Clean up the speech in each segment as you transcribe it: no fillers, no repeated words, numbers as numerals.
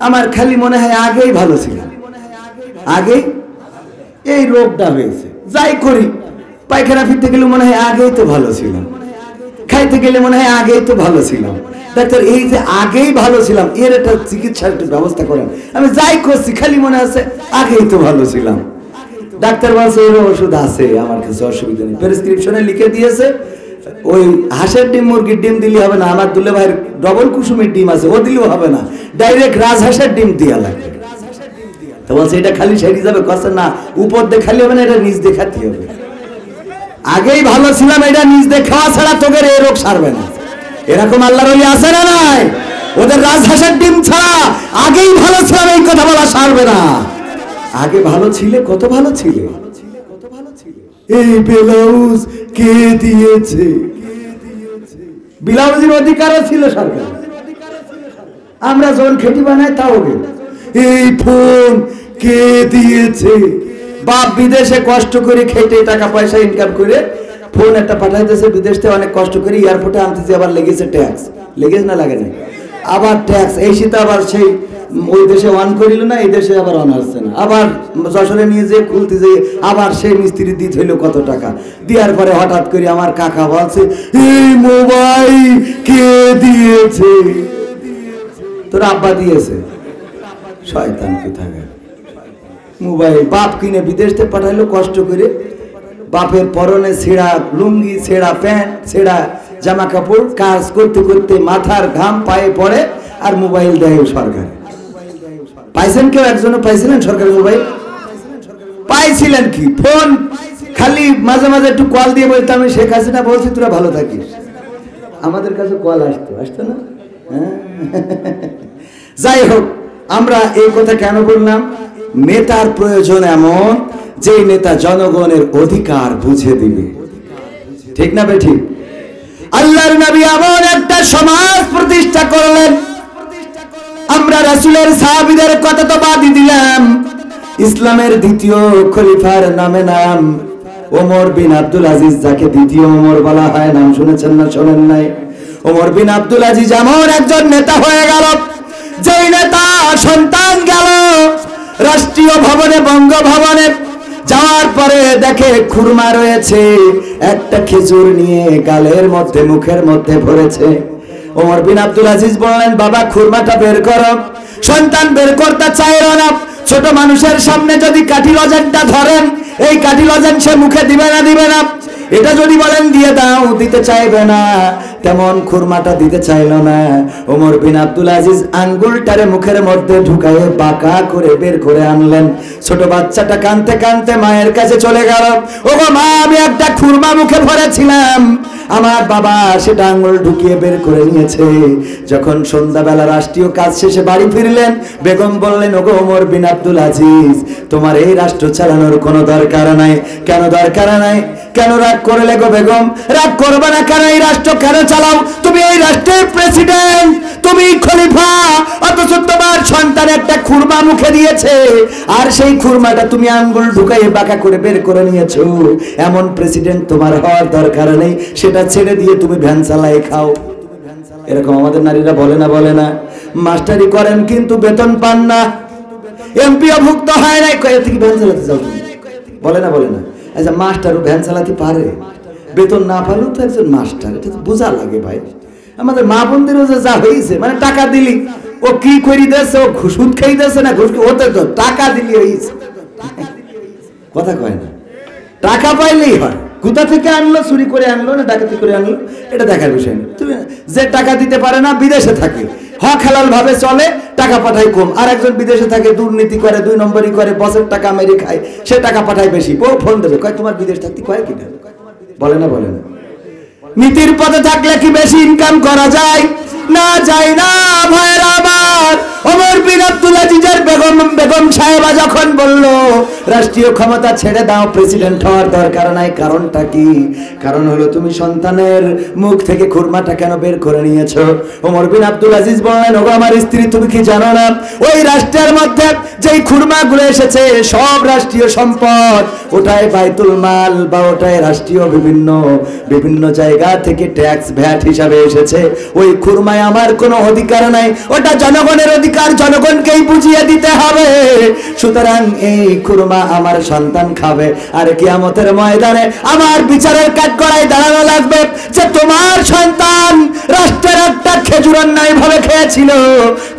আমার খালি মনে হয় আগেই ভালো ছিল, আগে এই রোগটা হয়েছে। যাই করি, পায়খানা ফিরতে গেলে মনে হয় আগেই তো ভালো ছিলাম, খাইতে গেলে মনে হয় আগেই তো ভালো ছিলাম। ডাক্তার এই যে আগেই ভালো ছিলাম এর একটা চিকিৎসার একটা ব্যবস্থা করেন। আমি যাই করছি খালি মনে আছে আগেই তো ভালো ছিলাম। ডাক্তার বলছে এর ওষুধ আছে আমার কাছে, অসুবিধা নেই, প্রেসক্রিপশনে লিখে দিয়েছে। ওই হাঁসের ডিম মুরগির ডিম দিলে হবে না, আমার দুলে ভাইয়ের ডবল কুসুমের ডিম আছে, ও দিলেও হবে না, ডাইরেক্ট রাজহাঁসের ডিম দেওয়া লাগবে। তো বলছে এটা খালি সেরে যাবে, কষ্ট না উপর দিয়ে খালি হবে না, এটা নিচ দিয়ে খাতে হবে। আগেই ভালো ছিলাম এটা নিজ দিয়ে খাওয়া ছাড়া তোকে এই রোগ সারবে না। এরকম আল্লাহর ওলি আছে না নাই? ওদের রাজহাঁসের ডিম ছাড়া আগেই ভালো ছিলাম এই কথা বলা সারবে না। আগে ভালো ছিলে, কত ভালো ছিলে। এই ব্লাউজ কে দিয়েছে? ব্লাউজের অধিকারও ছিল সরকার, আমরা যখন খেটি বানাই তাও। এই ফোন কে দিয়েছে? বাপ বিদেশে কষ্ট করে খেটে টাকা পয়সা ইনকাম করে ফোন একটা পাঠাইতেছে বিদেশ থেকে, অনেক কষ্ট করে এয়ারপোর্টে আনতেছে, আবার লেগেছে ট্যাক্স, লেগেছে না লাগে না, আবার ট্যাক্স এই শীতে আবার সেই ওই দেশে অন করিল না, এই দেশে আবার অন আসছে না, আবার যশোরে নিয়ে যেয়ে খুলতে যেয়ে আবার সেই মিস্ত্রি দিতে হইলো কত টাকা। দেওয়ার পরে হঠাৎ করে আমার কাকা বলছে এই মোবাইল কে দিয়েছে? তোর আব্বা দিয়েছে। শয়তান কোথায়। মোবাইল বাপ কিনে বিদেশ থেকে পাঠাইলো কষ্ট করে, বাপের পরনে ছেঁড়া লুঙ্গি, ছেঁড়া প্যান্ট, ছেঁড়া জামা কাপড়, কাজ করতে করতে মাথার ঘাম পায়ে পড়ে, আর মোবাইল দেয় সরকার। পাইছেন কেউ একজনও পাইছিলেন সরকারি মোবাইল? পাইছিলেন কি? ফোন খালি মাঝে মাঝে একটু কল দিয়ে বলতো আমি শেখ হাসিনা বলছি তোরা ভালো থাকিস। আমাদের কাছে কল আসতো না? যাই হোক, আমরা এই কথা কেন বললাম? নেতার প্রয়োজন এমন যে নেতা জনগণের অধিকার বুঝে দিবে, ঠিক না বেঠিক? আল্লাহর নবী এমন একটা সমাজ প্রতিষ্ঠা করলেন, আমরা রাসূলের সাহাবীদের কথা তো বাদই দিলাম, ইসলামের দ্বিতীয় খলিফার নামে নাম ওমর বিন আব্দুল আজিজ, যাকে দ্বিতীয় ওমর বলা হয়। নাম শুনেছেন না শোনেন নাই? ওমর বিন আব্দুল আজিজ এমন একজন নেতা হয়ে গেল, যেই নেতা সন্তান গেল রাষ্ট্রীয় ভবনে, বঙ্গভবনে যাওয়ার পরে দেখে খুরমা রয়েছে, একটা খেজুর নিয়ে গালের মধ্যে মুখের মধ্যে ভরেছে। ওমর বিন আব্দুল আজিজ বললেন বাবা খুরমাটা বের করো। সন্তান বের করতে চাইল না। ছোট মানুষের সামনে যদি কাঠি লজেনটা ধরেন, এই কাঠি লজেন সে মুখে দিবে না, এটা যদি বলেন দিয়ে দাও, দিতে চাইবে না, তেমন খুরমাটা দিতে চাইল না। ওমর বিন আব্দুল আজিজ আঙ্গুলটারে মুখের মধ্যে ঢুকায়ে বাঁকা করে বের করে আনলেন। ছোট বাচ্চাটা কাঁদতে কাঁদতে মায়ের কাছে চলে গেল, ওগো মা, আমি একটা খুরমা মুখে ভরেছিলাম, আমার বাবা সেটা আঙ্গুল ঢুকিয়ে বের করে নিয়েছে। যখন সন্ধ্যাবেলা রাষ্ট্রীয় কাজ শেষে বাড়ি ফিরলেন, বেগম বললেন ওগো ওমর বিন আব্দুল আজিজ, তোমার এই রাষ্ট্র চালানোর কোনো দরকার নাই। কেন দরকার নাই? কেন রাগ করলে গো বেগম? রাগ করবে না কেন? এই রাষ্ট্র কেন চালাও? তুমি এই রাষ্ট্রের প্রেসিডেন্ট, তুমি খলিফা, অথচ তোমার সন্তান একটা খুরমা মুখে দিয়েছে, আর সেই খুরমাটা তুমি আঙ্গুল ঢুকাইয়ে বাঁকা করে বের করে নিয়েছো। এমন প্রেসিডেন্ট তোমার হওয়ার দরকার নেই, সেটা ছেড়ে দিয়ে তুমি ভ্যান চালাই খাও। এরকম আমাদের নারীরা বলে না? মাস্টারি করেন কিন্তু বেতন পান না, এমপিও ভুক্ত হয় নাই, কয়ে থেকে ভ্যান চালাতে যাও তুমি, বলে না? আচ্ছা, মাস্টারও ভ্যান চালাতে পারে, বেতন না পালেও তো একজন মাস্টার, এটা তো বোঝা লাগে ভাই। আমাদের মা বোনদেরও যা হয়েছে, মানে টাকা দিলি ও কি করি দিয়েছে, ও সুদ খেয়ে দিয়েছে না ঘুষ, ওতে তো টাকা দিলি হয়েছে, কথা কয় না। টাকা পাইলেই হয়, কোথা থেকে আনলো, চুরি করে আনলো না ডাকাতি করে আনলো, এটা দেখার বিষয় না। তুমি যে টাকা দিতে পারে না, বিদেশে থাকে, হক হালাল ভাবে চলে, টাকা পাঠায় কম, আর একজন বিদেশে থাকে, দুর্নীতি করে, 2 নম্বরই করে, বসের টাকা মেরে খায়, সে টাকা পাঠায় বেশি, ও ফোন দেবে, কয় তোমার বিদেশ থাকতে কয় কিনা, বলে না? নীতির পথে থাকলে কি বেশি ইনকাম করা যায়? না, যায় না ভাইরা আমার। ওমর বিন আব্দুল আজিজের বেগম সাহেবা যখন বলল রাষ্ট্রীয় ক্ষমতা ছেড়ে দাও, প্রেসিডেন্ট হওয়ার দরকার নাই, কারণটা কি? কারণ হলো তুমি সন্তানের মুখ থেকে খুরমাটা কেন বের করে নিয়েছো? ওমর বিন আব্দুল আজিজ বললেন ওগো আমার স্ত্রী, তুমি কি জানো না ওই রাষ্ট্রের মধ্যে যেই খুরমাগুলো এসেছে সব রাষ্ট্রীয় সম্পদ, ওটাই বাইতুল মাল বা ওটাই রাষ্ট্রীয় বিভিন্ন জায়গা থেকে ট্যাক্স ভ্যাট হিসাবে এসেছে। ওই খুরমায় আমার কোনো অধিকার নাই, ওটা জনগণের অধিকার, জনগণকে বুঝিয়ে দিতে হবে। সুতরাং এই খুরমা আমার সন্তান খাবে, আর কিয়ামতের ময়দানে আমার বিচারের কাঠগড়ায় দাঁড়ানো লাগবে যে তোমার সন্তান রাষ্ট্রের একটা খেজুর অন্যায় ভাবে খেয়েছিল,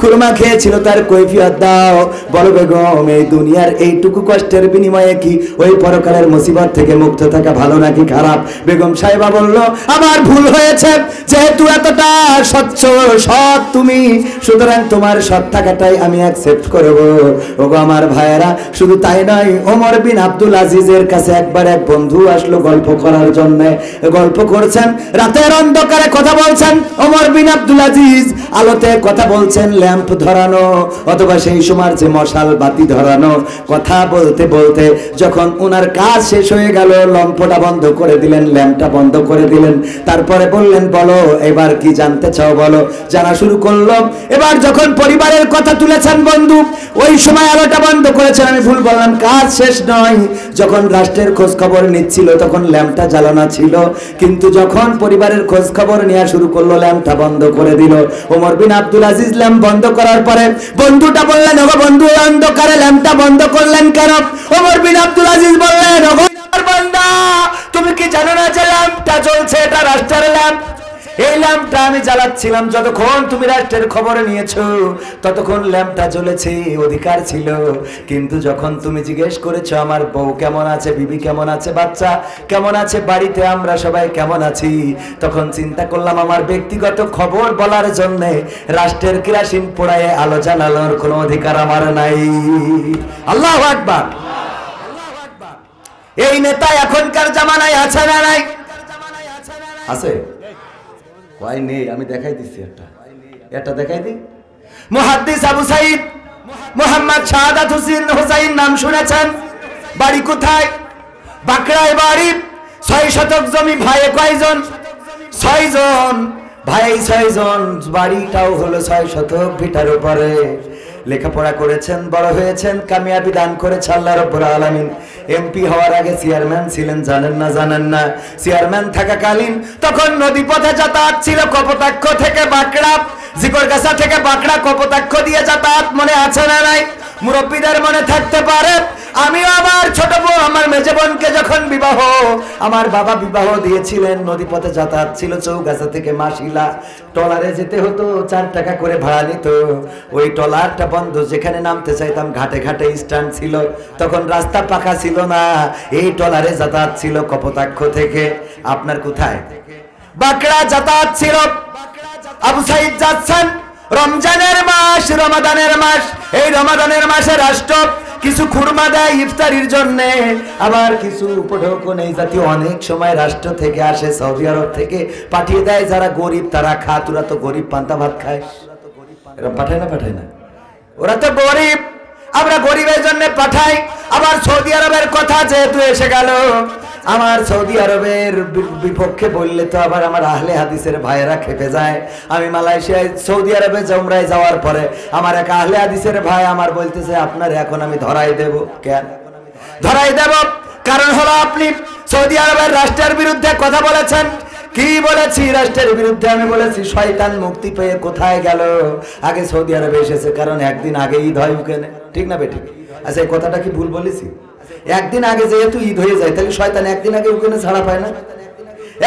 খুরমা খেয়েছিল, তার কৈফিয়ত দাও। বলো বেগম, এই দুনিয়ার এইটুকু কষ্টের বিনিময়ে কি ওই পরকালের মুসিবত থেকে মুক্ত থাকা ভালো নাকি খারাপ? বেগম সাহেবা বলল, আমার ভুল হয়েছে, যেহেতু এতটা স্বচ্ছ সৎ তুমি, সুতরাং তোমার সৎ থাকাটাই আমি অ্যাকসেপ্ট করব। ওগো আমার ভাইয়েরা, শুধু তাই নয়, ওমর বিন আব্দুল আজিজের কাছে একবার এক বন্ধু আসলো গল্প করার জন্য। গল্প করছেন, রাতের অন্ধকারে কথা বলছেন। ওমর বিন আব্দুল আজিজ আলোতে কথা বলছেন, ল্যাম্প ধরানো অথবা সেই সময় যে মশাল বাতি ধরানো। কথা বলতে বলতে যখন ওনার কাজ শেষ হয়ে গেল, লম্পটা বন্ধ করে দিলেন, ল্যাম্পটা বন্ধ করে দিলেন। তারপরে বললেন, বলো এবার কি জানতে চাও, বলো। জানা শুরু করলো। এবার যখন পরিবারের কথা তুলেছেন বন্ধু, ওই সময় আলোটা বন্ধ করেছেন। আমি ভুল বললাম, কাজ শেষ নয়, যখন রাষ্ট্রের খোঁজ খবর নিচ্ছিল তখন ল্যাম্পটা জ্বালানো ছিল, কিন্তু যখন পরিবারের খোঁজ খবর নেওয়া শুরু করলো ল্যাম্পটা বন্ধ করে দিল। ওমর বিন আব্দুল আজিজ ল্যাম্প বন্ধ করার পরে বন্ধুটা বললেন, ওগো বন্ধু, অন্ধকারে ল্যাম্পটা বন্ধ করলেন কেন? ওমর বিন আব্দুল আজিজ বললেন, ওগো বান্দা, তুমি কি জানো না যে ল্যাম্পটা জ্বলছে, এটা রাষ্ট্রের ল্যাম্প। এই ল্যাম্পটা আমি জ্বালাচ্ছিলাম, যতক্ষণ তুমি রাষ্ট্রের খবর নিয়েছো ততক্ষণ ল্যাম্পটা জ্বলেছে, অধিকার ছিল। কিন্তু যখন তুমি জিজ্ঞেস করেছো আমার বউ কেমন আছে, বিবি কেমন আছে, বাচ্চা কেমন আছে, বাড়িতে আমরা সবাই কেমন আছি, তখন চিন্তা করলাম আমার ব্যক্তিগত খবর বলার জন্য রাষ্ট্রের কেরাসিন পোড়ায় আলো জ্বালানোর কোনো অধিকার আমার নাই। আল্লাহু আকবার। এই নেতা এখনকার জামানায় আছে না নাই? আছে? কয় নেই? আমি দেখাই দিচ্ছি, একটা দেখাই দিই। মুহাদ্দিস আবু সাইদ মুহাম্মদ শাহাদাত হোসেন নাম শুনেছেন? বাড়ি কোথায়? বাঁকড়ায় বাড়ি। 6 শতক জমি, ভাইয়ে কয়জন? 6 জন ভাই, 6 জন। বাড়িটাও হলো 6 শতক ভিটার উপরে। লেখাপড়া করেছেন, বড় হয়েছেন, কামিয়াবি দান করেছে আল্লাহ রাব্বুল আলামিন। এমপি হওয়ার আগে চেয়ারম্যান ছিলেন, জানেন না? জানেন না? চেয়ারম্যান থাকাকালীন তখন নদী পথে যাতায়াত ছিল, কপোতাক্ষ থেকে বাঁকড়া, জিকরগাছা থেকে বাঁকড়া, কপোতাক্ষ দিয়ে যাতায়াত, মনে আছে না নাই? মুরব্বীদের মনে থাকতে পারে। আমিও আমার ছোট বউ, আমার মেজে বোনকে যখন বিবাহ, আমার বাবা বিবাহ দিয়েছিলেন, নদী পথে যাতায়াত ছিল, চৌগাছা থেকে মাসিলা টলারে যেতে হতো, 4 টাকা করে ভাড়া নিত। ওই টলারটা বন্ধ, যেখানে নামতে চাইতাম ঘাটে ঘাটে স্ট্যান্ড ছিল, তখন রাস্তা পাকা ছিল না, এই টলারে যাতায়াত ছিল কপোতাক্ষ থেকে। আপনার কোথায়? বাঁকড়া যাতায়াত ছিল। আবু সাইদ যাচ্ছেন, রমজানের মাস, রমাদানের মাস, এই রমাদানের মাসে রাষ্ট্র কিছু খুরমা দেয় ইফতারির জন্য, আবার কিছু উপঢৌকন এই জাতীয় অনেক সময় রাষ্ট্র থেকে আসে, সৌদি আরব থেকে পাঠিয়ে দেয়, যারা গরিব তারা খা। তোরা তো গরিব, পান্তা ভাত খায়, এরা পাঠায় না? পাঠায় না? ওরা তো গরিব, আমরা গরিবের জন্য পাঠাই। আবার সৌদি আরবের কথা যেহেতু এসে গেল, আমার সৌদি আরবের বিপক্ষে বললে তো আবার আমার আহলে হাদিসের ভাইয়েরা খেপে যায়। আমি মালয়েশিয়ায় সৌদি আরবে উমরায় যাওয়ার পরে আমার এক আহলে হাদিসের ভাই আমার বলতেছে, আপনার এখন আমি ধরাই দেব। কেন ধরাই দেব? কারণ হলো আপনি সৌদি আরবের রাষ্ট্রের বিরুদ্ধে কথা বলেছেন। কি বলেছি? রাষ্ট্রের বিরুদ্ধে আমি বলেছি। শয়তান মুক্তি পেয়ে কোথায় গেল? আগে সৌদি আরবে এসেছে, কারণ একদিন আগে ঈদ হয় ওখানে, ঠিক না বেঠিক? আচ্ছা, এই কথাটা কি ভুল বলেছি? একদিন আগে যেহেতু ঈদ হয়ে যায়, তাহলে শয়তান একদিন আগে ওখানে ছাড়া পায় না?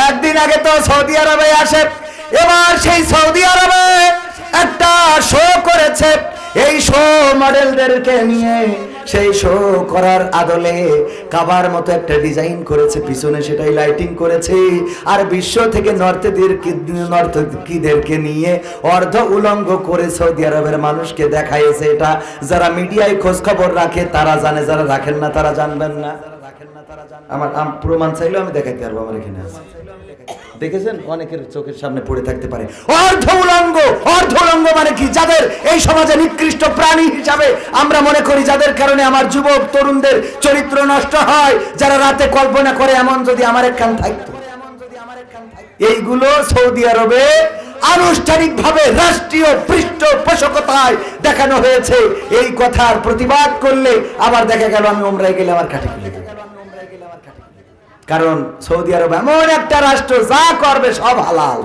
একদিন আগে তো সৌদি আরবে আসে। এবার সেই সৌদি আরবে একটা শো করেছে, এই শো মডেলদেরকে নিয়ে সেই শো করার আদলে কাবার মতো একটা ডিজাইন করেছে, পিছনে সেটাই লাইটিং করেছে, আর বিশ্ব থেকে নর্তকীদেরকে নিয়ে অর্ধ উলঙ্গ করে সৌদি আরবের মানুষকে দেখাইছে। এটা যারা মিডিয়ায় খোঁজ খবর রাখে তারা জানে, যারা রাখেন না তারা জানবেন না। আমার প্রমাণ চাইলেও আমি দেখাইতে পারবো, আমার এখানে আছে। দেখেছেন, অনেকের চোখের সামনে পড়ে থাকতে পারে। অর্ধ উলঙ্গ, অর্ধ উলঙ্গ মানে কি? যাদের এই সমাজে নিকৃষ্ট প্রাণী হিসাবে আমরা মনে করি, যাদের কারণে আমার যুবক তরুণদের চরিত্র নষ্ট হয়, যারা রাতে কল্পনা করে এমন যদি আমার একখান থাকতো। এইগুলো সৌদি আরবে আনুষ্ঠানিকভাবে রাষ্ট্রীয় পৃষ্ঠপোষকতায় দেখানো হয়েছে। এই কথার প্রতিবাদ করলে আবার দেখা গেল আমি ওমরায় গেলে আমার কাঠি খুলে দেবে। কারণ সৌদি আরব এমন একটা রাষ্ট্র, যা করবে সব হালাল,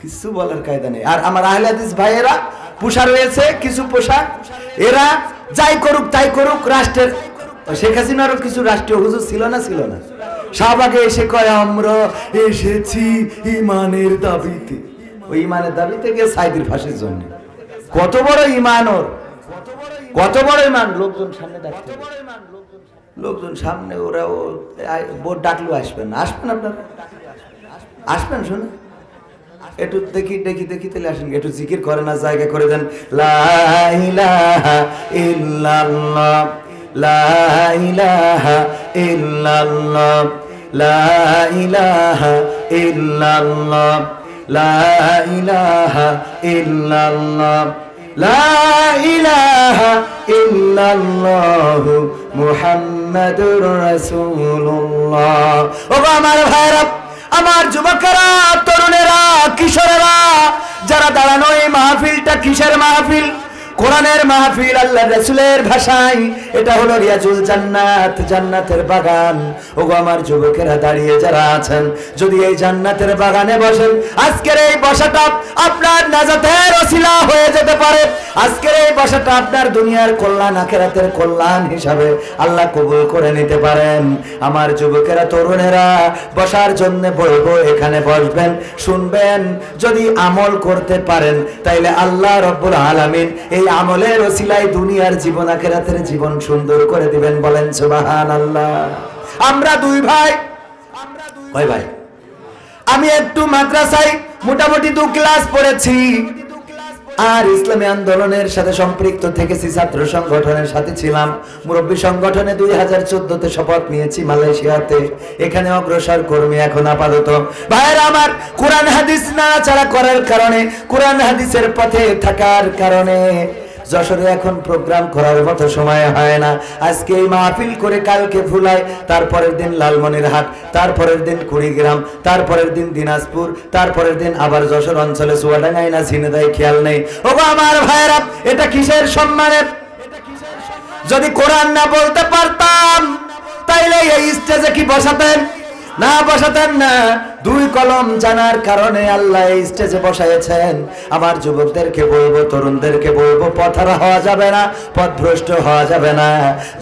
কিছু বলার কায়দা নেই। আর আমার আহলে হাদিস ভাইয়েরা পোশাক রয়েছে, কিছু পোশাক, এরা যাই করুক তাই করুক, রাষ্ট্রের শেখ হাসিনারও কিছু রাষ্ট্রীয় হুজুর ছিল না? ছিল না? শাহবাগে এসে কয় আমরা এসেছি ইমানের দাবিতে। ওই ইমানের দাবিতে গিয়ে সাইদির ফাঁসির জন্য। কত বড় ইমান ওর, কত বড় ইমান! লোকজন সামনে ডাকতে, লোকজন সামনে, ওরা ও বোর্ড ডাকলো আসবেন, আসবেন আপনারা আসবেন, শুনে একটু দেখি দেখি দেখি তাহলে আসেন, একটু জিকির করে না, জায়গা করে দেন। লা ইলাহা ইল্লাল্লাহ, লা ইলাহা ইল্লাল্লাহ, লা ইলাহা ইল্লাল্লাহ, লা ইলাহা ইল্লাল্লাহ, লা ইলাহা ইল্লাল্লাহু মুহাম্মাদুর রাসূলুল্লাহ। ও আমার ভাইরা, আমার যুবকেরা, তরুণেরা, কিশোরেরা, যারা দাঁড়ানো, এই মাহফিলটা কিসের মাহফিল? কোরআনের মাহফিল। আল্লাহ রাসূলের ভাষায় এটা হলো রিয়াজুল জান্নাত, জান্নাতের বাগান। ওগো আমার যুবকেরা দাঁড়িয়ে যারা আছেন, যদি এই জান্নাতের বাগানে বসেন, আজকের এই বসাটা আপনার নাজাতের ওসিলা হয়ে যেতে পারে। আজকের এই বসাটা আপনার দুনিয়ার কল্যাণ, আখিরাতের কল্যাণ হিসাবে আল্লাহ কবুল করে নিতে পারেন। আমার যুবকেরা, তরুণেরা, বসার জন্য বলবো, এখানে বসবেন, শুনবেন। যদি আমল করতে পারেন তাইলে আল্লাহ রাব্বুল আলামিন এই আমলের ওসিলায় দুনিয়ার জীবন, আখিরাতের জীবন সুন্দর করে দিবেন। বলেন সুবহানাল্লাহ। আমরা দুই ভাই, কয় ভাই? আমি একটু মাদ্রাসায় মোটামুটি 2 ক্লাস পড়েছি, আর ইসলামী আন্দোলনের সাথে সম্পৃক্ত থেকেছি, ছাত্র সংগঠনের সাথে ছিলাম, মুরব্বী সংগঠনে 2014-তে শপথ নিয়েছি মালয়েশিয়াতে, এখানে অগ্রসর কর্মী এখন আপাতত। ভাইয়েরা আমার, কোরআন হাদিস নাড়াচাড়া করার কারণে, কোরআন হাদিসের পথে থাকার কারণে যশোরে এখন প্রোগ্রাম করার মতো সময় হয় না। আজকে এই মাহফিল করে কালকে ভুলাই, তারপরের দিন লালমনিরহাট, তারপরের দিন কুড়িগ্রাম, তারপরের দিন দিনাজপুর, তারপরের দিন আবার যশোর অঞ্চলে চুয়াডাঙ্গায় না ঝিনাইদহে, খেয়াল নেই। ওগো আমার ভাইরা, এটা কিসের সম্মানের? যদি কোরআন না বলতে পারতাম তাইলে এই স্টেজে কি বসাতেন? না, বসাতেন না। 2 কলম জানার কারণে আল্লাহ এই স্টেজে বসাইছেন। আমার যুবকদেরকে বলবো, তরুণদেরকে বলবো, পথহারা হওয়া যাবে না, পথভ্রষ্ট হওয়া যাবে না।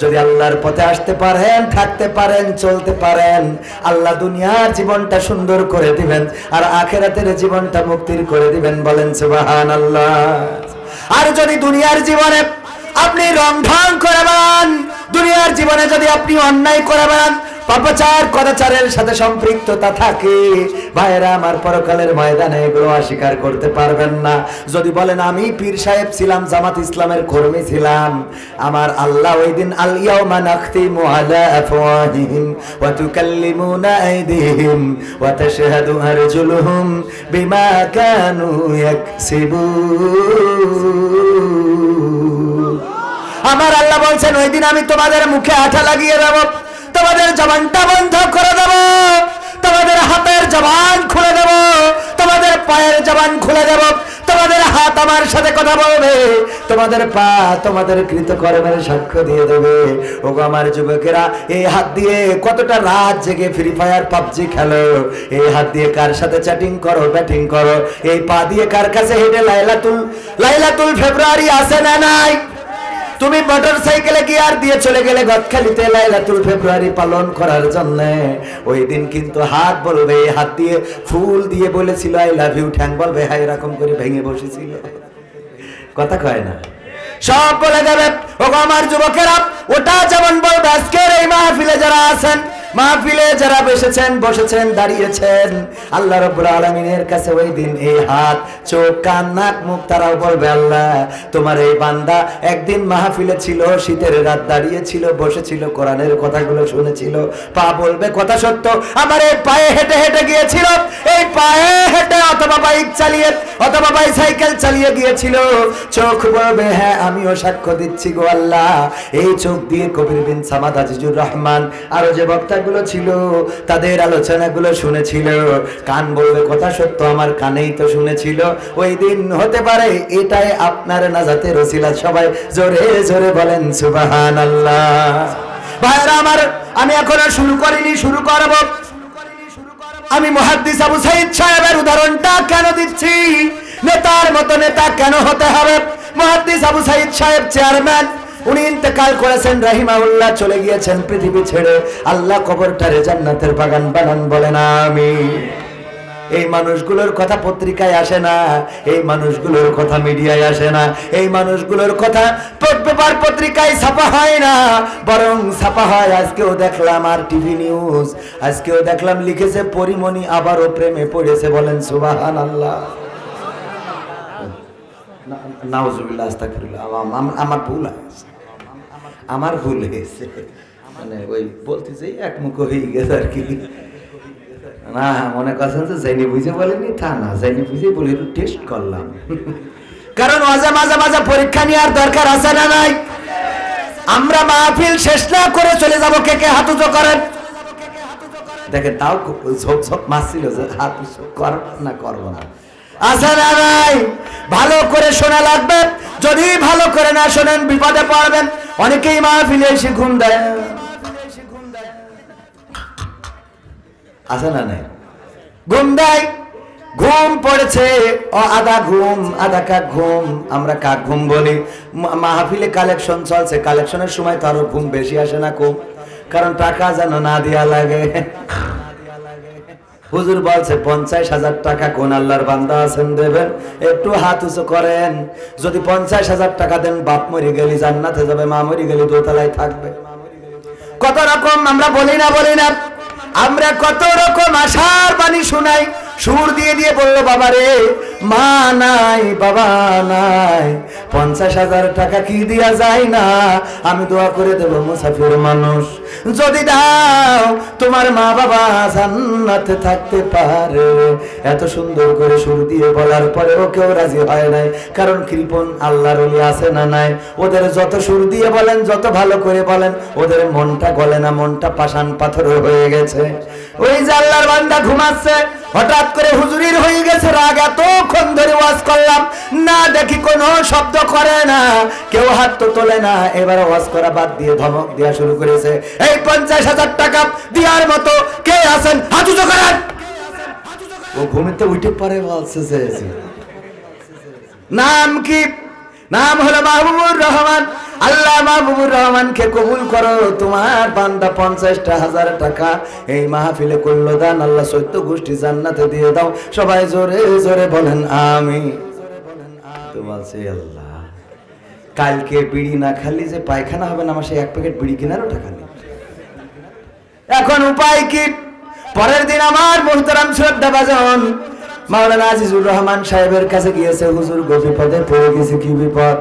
যদি আল্লাহর পথে আসতে পারেন, থাকতে পারেন, চলতে পারেন, আল্লাহ দুনিয়ার জীবনটা সুন্দর করে দিবেন, আর আখিরাতের জীবনটা মুক্তির করে দিবেন। বলেন সুবহানাল্লাহ। আর যদি দুনিয়ার জীবনে আপনি রংঢং করে বেড়ান, দুনিয়ার জীবনে যদি আপনি অন্যায় করে বেড়ান, পাপাচার কদাচারের সাথে সম্পৃক্ততা থাকে, ভাইরা আমার, পরকালের ময়দানে এগুলো অস্বীকার করতে পারবেন না। যদি বলেন আমি পীর সাহেব ছিলাম, জামাত ইসলামের কর্মী ছিলাম, আমার আল্লাহ ওই দিন আল ইয়াউমা নাখতিমু আলা আফওয়াহিহিম ওয়া তুকাল্লিমুনা আইদিহিম ওয়া তাশহাদু আরজুলুহুম বিমা কানু ইয়াকসিবুন। আমার আল্লাহ বলছেন, ওই দিন আমি তোমাদের মুখে আঠা লাগিয়ে দেব, তোমাদের জবানটা বন্ধ করে দেব, তোমাদের হাতের জবান খুলে দেব, তোমাদের পায়ের জবান খুলে দেব, তোমাদের হাত আমার সাথে কথা বলবে, তোমাদের পা তোমাদের কৃতকর্মের সাক্ষ্য দিয়ে দেবে। ওগো আমার যুবকেরা, এই হাত দিয়ে কতটা রাত জেগে ফ্রি ফায়ার পাবজি খেলো, এই হাত দিয়ে কার সাথে চ্যাটিং করো, ব্যাটিং করো, এই পা দিয়ে কার কাছে হেঁটে লাইলাতুল ফেব্রুয়ারি আসে না নাই? তুমি মোটর সাইকেলে গিয়ার দিয়ে চলে গেলে গদখালিতে লাইলাতুল ফেব্রুয়ারি পালন করার জন্য। ওই দিন কিন্তু হাত বলবে, হাত দিয়ে ফুল দিয়ে বলেছিল আই লাভ ইউ, ঠ্যাং বলবে হ্যাঁ, এরকম করে ভেঙে বসেছিল, কথা কয় না, সব বলে দেবে। ওগো আমার যুবকেরা, ওটা যেমন বলবে, আজকের এই মাহফিলে যারা আছেন, মাহফিলে যারা বসেছেন, দাঁড়িয়েছেন, আল্লাহ রাব্বুল আলামিনের কাছে ওই দিন এই হাত, চোখ, কান, নাক, মুখ তারাও বলবে, আল্লাহ তোমার এই বান্দা একদিন মাহফিলে ছিল, শীতের রাত দাঁড়িয়েছিল, বসেছিল, কোরআনের কথাগুলো শুনেছিল, পা বলবে কথা সত্য, আমার এই পায়ে হেঁটে হেঁটে গিয়েছিল, এই পায়ে হেঁটে অথবা বাইক চালিয়ে অথবা বাইসাইকেল চালিয়ে গিয়েছিল, চোখ বলবে হ্যাঁ আমিও সাক্ষ্য দিচ্ছি গো আল্লাহ, এই চোখ দিয়ে কবির বিন সামাদ, আজিজুর রহমান, আরো যে বক্তা গুলো ছিল তাদের আলোচনাগুলো শুনেছিল, কান বলবে কথা সত্য, আমার কানেই তো শুনেছিল। ওই দিন হতে পারে এটাই আপনার নাজাতের ওসিলা। সবাই জোরে জোরে বলেন সুবহানাল্লাহ। ভাইরা আমার, আমি এখনো শুরু করিনি, শুরু করব। আমি মুহাদ্দিস আবু সাঈদ সাহেবের উদাহরণটা কেন দিচ্ছি? নেতার মতো নেতা কেন হতে হবে? মুহাদ্দিস আবু সাইদ সাহেব চেয়ারম্যান, উনি ইন্তেকাল করেছেন রাহিমাহুল্লাহ, চলে গিয়েছেন পৃথিবী ছেড়ে। আল্লাহ কবরটারে জান্নাতের বাগান বানান, বলেন আমিন। এই মানুষগুলোর কথা পত্রিকায় আসে না, এই মানুষগুলোর কথা মিডিয়ায় আসে না, এই মানুষগুলোর কথা পেপার পত্রিকায় ছাপা হয় না, বরং ছাপা হয়। আজকেও দেখলাম আর টিভি নিউজ, আজকেও দেখলাম লিখেছে পরিমণি আবারও প্রেমে পড়েছে, বলেন সুবহানাল্লাহ। নাউজুবিল্লাহ, আস্তাগফিরুল্লাহ। আমার ভুল আছে, আমার ভুল হয়েছে, মানে ওই বলতে চাই একমুখ হয়ে গেছে আর কি। না মনে করছেন যে জানি বুঝে বলেনি, তা না, জানি বুঝে বলে একটু টেস্ট করলাম। কারণ মাঝে মাঝে মাঝে পরীক্ষা নেওয়ার দরকার আছে না নাই? আমরা মাহফিল শেষ না করে চলে যাব, কে কে হাত উঁচু করেন? দেখেন তাও ঝোক ঝোক মারছিল যে হাত উঁচু কর না করবো না, আছে না নাই? ভালো করে শোনা লাগবে, যদি ভালো করে না শোনেন বিপদে পড়বেন। অনেকেই মাহফিলে এসে ঘুম দেয়, আছে না নাই? ঘুম দেয়, ঘুম পড়েছে, আধা ঘুম আধা কাক ঘুম, আমরা কাক ঘুম বলি। মাহফিলে কালেকশন চলছে, কালেকশনের সময় তো আরো ঘুম বেশি আসে না কম, কারণ টাকা যেন না দিয়া লাগে। হুজুর বলছে 50,000 টাকা কোন আল্লাহর বান্দা আছেন দেবেন? একটু হাত উঁচু করেন। যদি 50,000 টাকা দেন, বাপ মরি গেলি জান্নাতে যাবে, মা মরি গেলি দোতলায় থাকবে। কত রকম আমরা বলি না, বলি না? আমরা কত রকম আশার বাণী শুনাই, সুর দিয়ে দিয়ে বললো বাবা রে, মা নাই বাবা নাই, 50,000 টাকা কি দিয়া যায় না? আমি দোয়া করে দেব মুসাফির মানুষ, যদি দাও তোমার মা বাবা জান্নাতে থাকতে পারে। এত সুন্দর করে সুর দিয়ে বলার পরেও কেউ রাজি হয় নাই, কারণ কৃপণ আল্লাহর ওলি আছে না নাই? ওদের যত সুর দিয়ে বলেন, যত ভালো করে বলেন, ওদের মনটা গলে না, মনটা পাষাণ পাথর হয়ে গেছে। ওই যে আল্লাহর বান্দা ঘুমাচ্ছে, হঠাৎ করে হুজুরির হয়ে গেছে রাগ, এতক্ষণ ধরে ওয়াজ করলাম না, দেখি কোনো শব্দ করে না, কেউ হাত তো তোলে না। এবার ওয়াজ করা বাদ দিয়ে ধমক দেওয়া শুরু করেছে। এই 50,000 টাকা দেওয়ার মতো কে আছেন? হাত উঁচু করেন। ও ঘুমিতে উঠে পরে বলছে নাম কি? নাম হলো মাহবুবুর রহমান। আল্লাহ মাহবুবুর রহমানকে কবুল করো। তোমার বান্দা 50,000 টাকা এই মাহফিলে করলো দান, আল্লাহ 14 গোষ্ঠী জান্নাতে দিয়ে দাও। সবাই জোরে জোরে বলেন আমিন। তো বলছে আল্লাহ, কালকে বিড়ি না খালি যে পায়খানা হবে না, আমার সেই 1 প্যাকেট বিড়ি কেনারও টাকা নেই। এখন উপায় কি? পরের দিন আমার মুহতারাম শ্রদ্ধাভাজন মাওলানা আজিজুর রহমান সাহেবের কাছে গিয়েছে, হুজুর বিপদে পড়ে গেছে। কি বিপদ?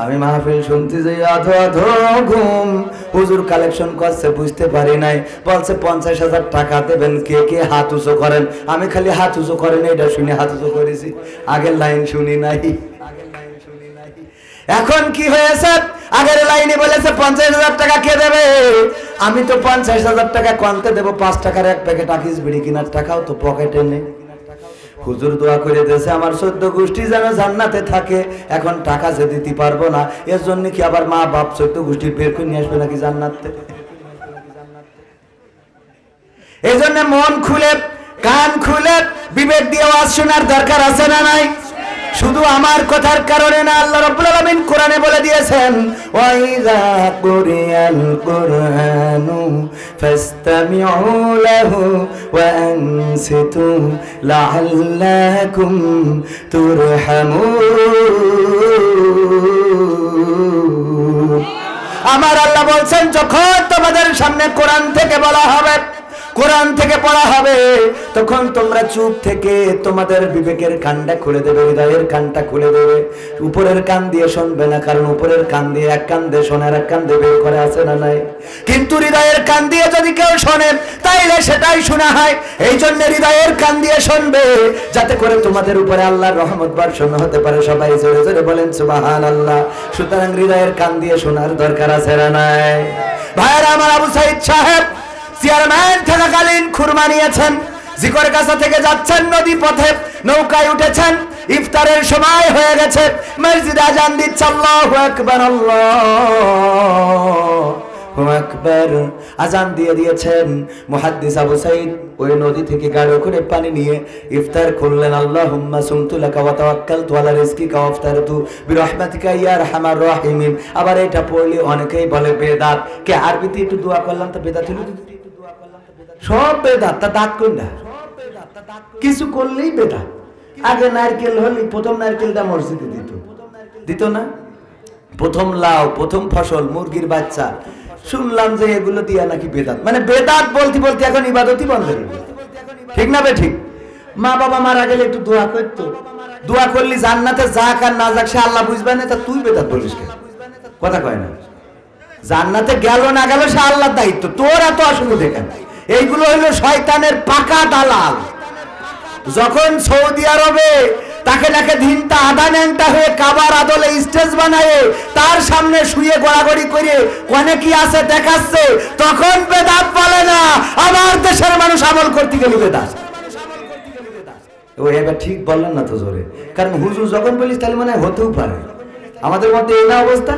আমি মাহফিল শুনতে যাই, আধো আধো ঘুম, হুজুর কালেকশন করছে, বুঝতে পারি নাই। বলছে 50,000 টাকা দেবেন, কে কে হাত উঁচু করেন। আমি খালি হাত উঁচু করেন এটা শুনে হাত উঁচু করেছি, আগের লাইন শুনি নাই। এখন কি হয়েছে? আগের লাইনে বলেছে 50,000 টাকা কে দেবে? আমি তো 50,000 টাকা কোনতে দেবো? 5 টাকার 1 প্যাকেট আকিস বিড়ি কেনার টাকাও তো পকেটে নেই। হুজুর দোয়া করে দিয়েছে আমার 14 গোষ্ঠী যেন জান্নাতে থাকে। এখন টাকা যে দিতে পারবো না, এর জন্য কি আবার মা বাপ 14 গোষ্ঠীর বের করে নিয়ে আসবে নাকি জান্নাত থেকে? এই জন্য মন খুলে কান খুলে বিবেক দিয়ে ওয়াজ শোনার দরকার আছে না নাই? শুধু আমার কথার কারণে না, আল্লাহ রাব্বুল আলামিন কোরআনে বলে দিয়েছেন, ওয়া ইযা কুরিয়াল কুরআনু ফাসতামিউ লাহু ওয়া আনসিতু লাআল্লাকুম তুরহামুন। আমার আল্লাহ বলছেন, যখন তোমাদের সামনে কোরআন থেকে বলা হবে, কোরআন থেকে পড়া হবে, তখন তোমরা চুপ থেকে তোমাদের বিবেকের কানটা খুলে দেবে, হৃদয়ের কানটা খুলে দেবে। উপরের কান দিয়ে শুনবে না, কারণ উপরের কান দিয়ে এক কান দিয়ে শোনার, এক কান দিয়ে বের করে আছে না নাই? কিন্তু হৃদয়ের কান দিয়ে যদি কেউ শোনে, তাইলে সেটাই শোনা হয়। এই জন্য হৃদয়ের কান দিয়ে শুনবে, যাতে করে তোমাদের উপরে আল্লাহর রহমত বর্ষণ হতে পারে। সবাই জোরে জোরে বলেন সুবহানাল্লাহ। সুতরাং হৃদয়ের কান দিয়ে শোনার দরকার আছে না নাই? ভাইরা আমার, আবু সাইদ সাহেব চেয়ারম্যান থাকাকালীন খুরমা নিয়েছেন, জিকর কাছা থেকে যাচ্ছেন নদী পথে, নৌকায় উঠেছেন, ইফতারের সময় হয়ে গেছে, মসজিদে আজান দিচ্ছে, আল্লাহু আকবার আল্লাহ। আকবার। আজান দিয়ে দিয়েছেন মুহাদ্দিস আবু সাঈদ ওই নদী থেকে গাড়ো করে পানি নিয়ে ইফতার করলেন। আল্লাহুম্মা সুমতু লাকা ওয়া তাওয়াক্কালতু আলা রিজকিকা ওয়া আফতারতু বিরহমাতিকা ইয়া আরহামার রাহিমিন। আবার এটা পড়লে অনেকেই বলে বেদাত। কে আরবিতে একটু দোয়া করলাম তো বেদাত হলো? সব বেদাত। তা দাঁত কোনটা? কিছু করলেই বেদাত। আগে নারকেল হলি প্রথম নারকেলটা মসজিদে দিত না? প্রথম লাউ, প্রথম ফসল, মুরগির বাচ্চা, শুনলাম যে এগুলো দিয়া নাকি বেদাত। মানে বেদাত বলতে বলতে এখন ইবাদতই বন্ধ হয়ে গেল। ঠিক না বে ঠিক? মা বাবা মারা গেলে একটু দোয়া করতো, দোয়া করলি জান্নাতে যাক আর না যাক সে আল্লাহ বুঝবে না, তা তুই বেদাত বলিস কেন? কথা কয় না? জান্নাতে গেল না গেল সে আল্লাহর দায়িত্ব, তোর এত অসুবিধা কেন? এইগুলো হলো শয়তানের পাকা দালাল। যখন সৌদি আরবে তাকে নাকি ধিনতা আধা ন্যাংটা হয়ে কাবার আদলে স্টেজ বানায় তার সামনে শুয়ে গড়াগড়ি করে কোনে কি আছে দেখাচ্ছে, তখন বেদাত বলে না। আমার দেশের মানুষ আমল করতে গেলে বেদাত। ও এবার ঠিক বললেন না তো জোরে? কারণ হুজুর যখন বলিস তাহলে মনে হয় হতেও পারে। আমাদের মধ্যে এই না অবস্থা।